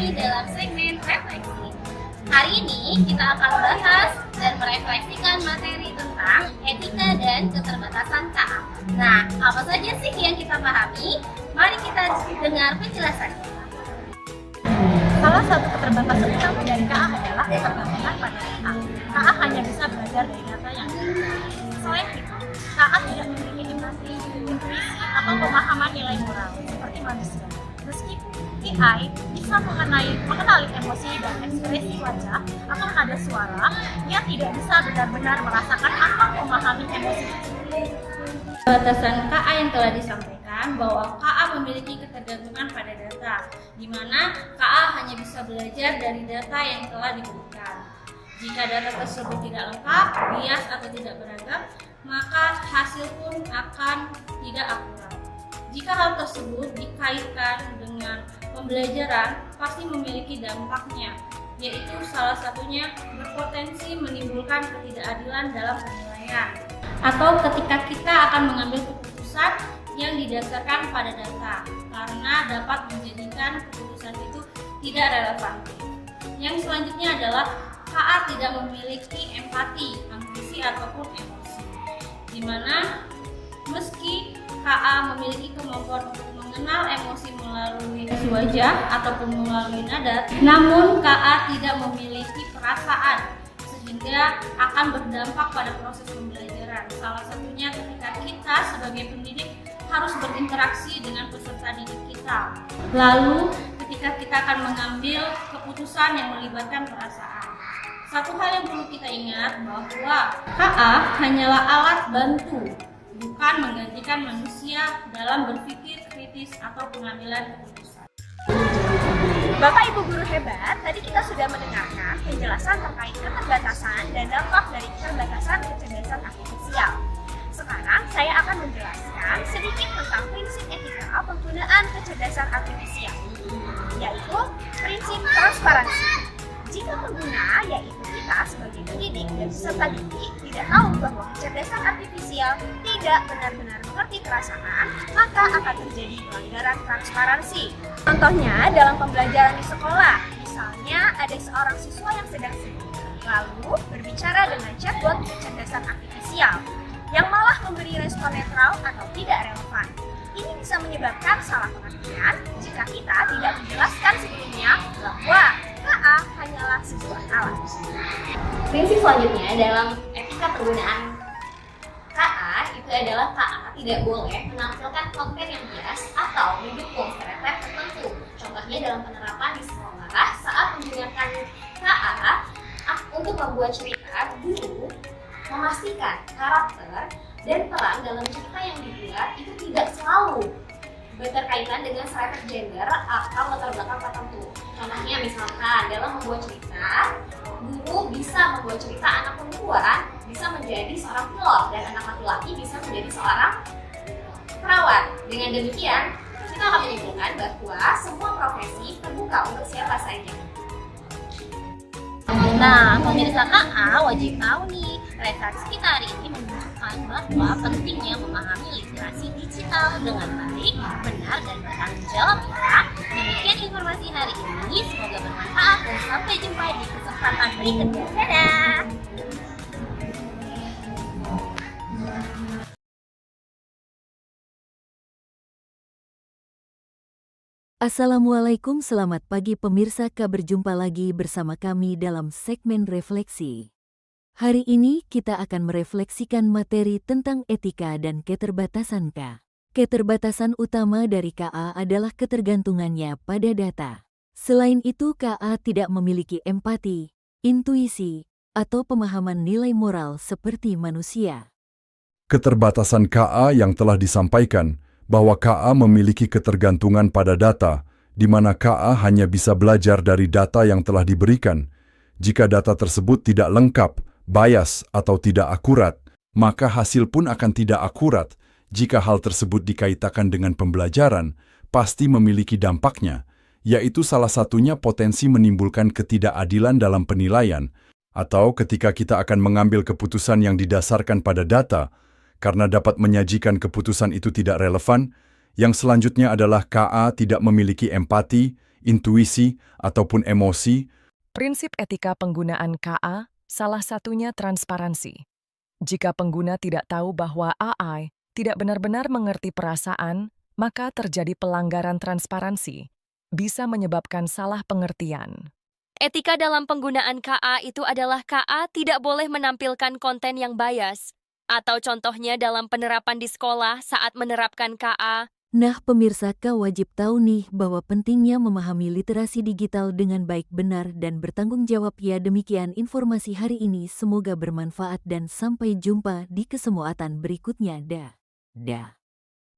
kami dalam segmen refleksi. Hari ini kita akan bahas dan merefleksikan materi tentang etika dan keterbatasan KA. Nah, apa saja sih yang kita pahami? Mari kita dengar penjelasannya. Salah satu keterbatasan utama dari KA adalah ketergantungan pada data. KA hanya bisa belajar dari data yang ada. Selain itu, KA tidak memiliki empati, intuisi, atau pemahaman nilai moral seperti manusia. Meskipun AI bisa mengenali emosi dan ekspresi wajah atau nada suara, ia tidak bisa benar-benar merasakan atau memahami emosi. Batasan KA yang telah disampaikan bahwa KA memiliki ketergantungan pada data, di mana KA hanya bisa belajar dari data yang telah diberikan. Jika data tersebut tidak lengkap, bias atau tidak beragam, maka hasil pun akan tidak akurat. Jika hal tersebut dikaitkan dengan pembelajaran, pasti memiliki dampaknya, yaitu salah satunya berpotensi menimbulkan ketidakadilan dalam penilaian, atau ketika kita akan mengambil keputusan yang didasarkan pada data, karena dapat menjadikan keputusan itu tidak relevan. Yang selanjutnya adalah KA tidak memiliki empati, intuisi ataupun emosi, di mana meski KA memiliki kemampuan untuk mengenal emosi melalui wajah ataupun melalui nada, namun KA tidak memiliki perasaan sehingga akan berdampak pada proses pembelajaran. Salah satunya ketika kita sebagai pendidik harus berinteraksi dengan peserta didik kita. Lalu ketika kita akan mengambil keputusan yang melibatkan perasaan. Satu hal yang perlu kita ingat bahwa KA hanyalah alat bantu, bukan menggantikan manusia dalam berpikir kritis atau pengambilan keputusan. Bapak Ibu guru hebat, tadi kita sudah mendengarkan penjelasan terkait keterbatasan dan dampak dari keterbatasan kecerdasan artifisial. Sekarang saya akan menjelaskan sedikit tentang prinsip etika penggunaan kecerdasan artifisial, yaitu prinsip transparansi. Jika pengguna, yaitu kita sebagai pendidik dan peserta didik, tidak tahu bahwa kecerdasan artifisial tidak benar-benar mengerti perasaan, maka akan terjadi pelanggaran transparansi. Contohnya dalam pembelajaran di sekolah, misalnya ada seorang siswa yang sedang sibuk, lalu berbicara dengan chatbot kecerdasan artifisial, yang malah memberi respon netral atau tidak relevan. Ini bisa menyebabkan salah pengertian jika kita tidak menjelaskan sebelumnya bahwa KA hanyalah sebuah alat. Prinsip selanjutnya dalam etika penggunaan KA itu adalah KA tidak boleh menampilkan konten yang bias atau mendukung stereotip tertentu. Contohnya dalam penerapan di sekolah saat menggunakan KA untuk membuat cerita, guru memastikan karakter dan peran dalam cerita yang dibuat itu tidak selalu berkaitan dengan stereotip gender atau latar belakang tertentu. Contohnya misalkan dalam membuat cerita, guru bisa membuat cerita anak perempuan bisa menjadi seorang pilot dan anak laki-laki bisa menjadi seorang perawat. Dengan demikian, kita akan menyimpulkan bahwa semua profesi terbuka untuk siapa saja. Nah, pemirsa KA wajib tahu nih, refleksi kita hari ini menunjukkan bahwa pentingnya memahami literasi digital dengan baik, benar, dan bertanggung jawab ya. Demikian informasi hari ini, semoga bermanfaat dan sampai jumpa di kesempatan berikutnya. Dadah! Assalamualaikum, selamat pagi pemirsa KA, berjumpa lagi bersama kami dalam segmen refleksi. Hari ini kita akan merefleksikan materi tentang etika dan keterbatasan KA. Keterbatasan utama dari KA adalah ketergantungannya pada data. Selain itu, KA tidak memiliki empati, intuisi, atau pemahaman nilai moral seperti manusia. Keterbatasan KA yang telah disampaikan bahwa KA memiliki ketergantungan pada data, di mana KA hanya bisa belajar dari data yang telah diberikan. Jika data tersebut tidak lengkap, bias, atau tidak akurat, maka hasil pun akan tidak akurat. Jika hal tersebut dikaitkan dengan pembelajaran, pasti memiliki dampaknya, yaitu salah satunya potensi menimbulkan ketidakadilan dalam penilaian, atau ketika kita akan mengambil keputusan yang didasarkan pada data, karena dapat menyajikan keputusan itu tidak relevan. Yang selanjutnya adalah KA tidak memiliki empati, intuisi, ataupun emosi. Prinsip etika penggunaan KA salah satunya transparansi. Jika pengguna tidak tahu bahwa AI tidak benar-benar mengerti perasaan, maka terjadi pelanggaran transparansi, bisa menyebabkan salah pengertian. Etika dalam penggunaan KA itu adalah KA tidak boleh menampilkan konten yang bias, atau contohnya dalam penerapan di sekolah saat menerapkan KA. Nah, pemirsa, Kak wajib tahu nih bahwa pentingnya memahami literasi digital dengan baik, benar, dan bertanggung jawab. Ya, demikian informasi hari ini. Semoga bermanfaat dan sampai jumpa di kesempatan berikutnya. Dah.